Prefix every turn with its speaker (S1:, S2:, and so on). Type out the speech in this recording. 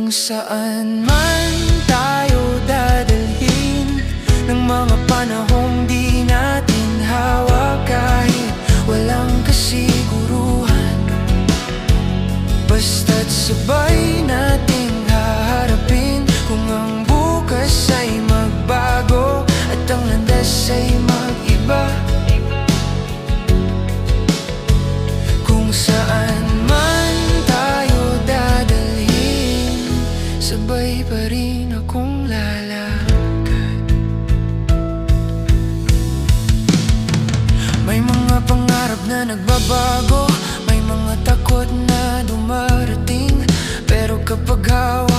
S1: Kung saan man tayo dadalhin ng mga panahong di natin hawak, kahit walang kasiguruhan, basta't sabay nating haharapin. Kung ang bukas ay magbago at ang landas ay mag-iba, kung saan man tayo dadalhin, sabay pa rin akong lalakad. May mga pangarap na nagbabago, may mga takot na dumarating, pero kapag hawak